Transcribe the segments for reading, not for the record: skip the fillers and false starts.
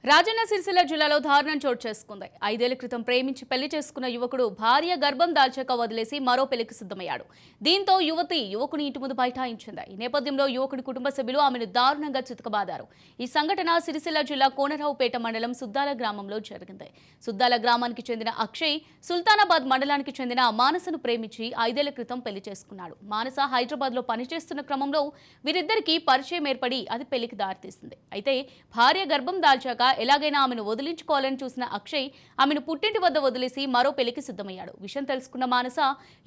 రాజన్న సిరిసిల్ల జిల్లాలో దారుణం చోటు చేసుకుంది. 5 ఏళ్ల క్రితం ప్రేమించి పెళ్లి చేసుకున్న యువకుడు భార్య గర్భం దాల్చాక వదిలేసి మరో పెళ్లికి సిద్ధమయ్యాడు. దీంతో యువకుని ఇంటి ముందు బైఠాయించింది. ఈ నేపథ్యంలో యువకుడి కుటుంబ సభ్యులు ఆమెను దారుణంగా చితకబాదారు. ఈ సంఘటన సిరిసిల్ల జిల్లా కోనరావుపేట మండలం సుద్దాల గ్రామంలో జరిగింది. సుద్దాల గ్రామానికి చెందిన అక్షయ్ సుల్తానాబాద్ మండలానికి చెందిన మానసను ప్రేమించి 5 ఏళ్ల క్రితం పెళ్లి చేసుకున్నాడు. మానస హైదరాబాద్ లో పనిచేస్తున్న క్రమంలో వీరిద్దరికీ పరిచయం ఏర్పడి అది పెళ్లికి దారితీసింది. అయితే భార్య గర్భం దాల్చాక ఎలాగైనా ఆమెను వదిలించుకోవాలని చూసిన అక్షయ్ ఆమెను పుట్టింటి వద్ద వదిలేసి మరో పెళ్లికి సిద్ధమయ్యాడు. విషయం తెలుసుకున్న మానస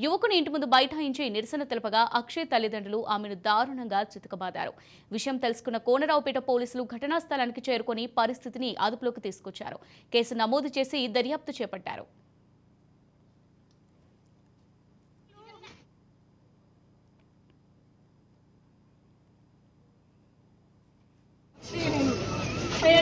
యువకుని ఇంటి ముందు బైఠాయించి నిరసన తెలపగా అక్షయ్ తల్లిదండ్రులు ఆమెను దారుణంగా చితకబాదారు. విషయం తెలుసుకున్న కోనరావుపేట పోలీసులు ఘటనా స్థలానికి చేరుకొని పరిస్థితిని అదుపులోకి తీసుకొచ్చారు. కేసు నమోదు చేసి దర్యాప్తు చేపట్టారు.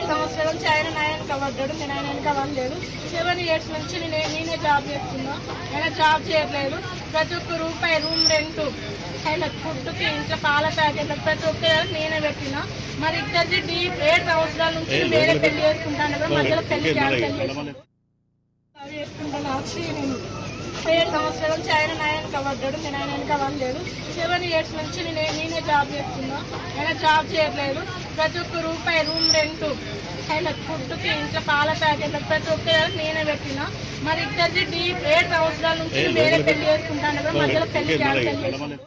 సంవత్సరాల నుంచి ఆయన నాయనక పడ్డాడు. నేను ఆయన వెనక పడలేదు. 7 years నుంచి నేనే జాబ్ చేస్తున్నా. ఆయన జాబ్ చేయట్లేదు. ప్రతి ఒక్క రూపాయి రూమ్ రెంట్, ఆయన ఫుడ్కి, ఇంట్లో పాల ప్యాకెట్లకు ప్రతి ఒక్క నేనే పెట్టినా. మరి ఇద్దరిది 7 సంవత్సరాల నుంచి వేరే పెళ్లి చేసుకుంటాను కదా, మధ్యలో పెళ్లి క్యాన్సల్ చేసుకుంటాను. నేను 7 సంవత్సరాల నుంచి ఆయన నాయనక పడ్డాడు. నేను ఆయన వెనక పడలేదు. 7 years నుంచి నేనే జాబ్ చేస్తున్నా. ఆయన జాబ్ చేయట్లేదు. ప్రతి ఒక్క రూపాయి రూమ్ రెంట్, ఆయన ఫుడ్కి, ఇంట్లో పాల ప్యాకెట్లకు ప్రతి ఒక్క నేనే పెట్టినా. మరి ఇద్దరిది 7 సంవత్సరాల నుంచి వేరే పెళ్లి చేసుకుంటాను కదా, మధ్యలో పెళ్లి క్యాన్సల్ చేసుకుంటాను.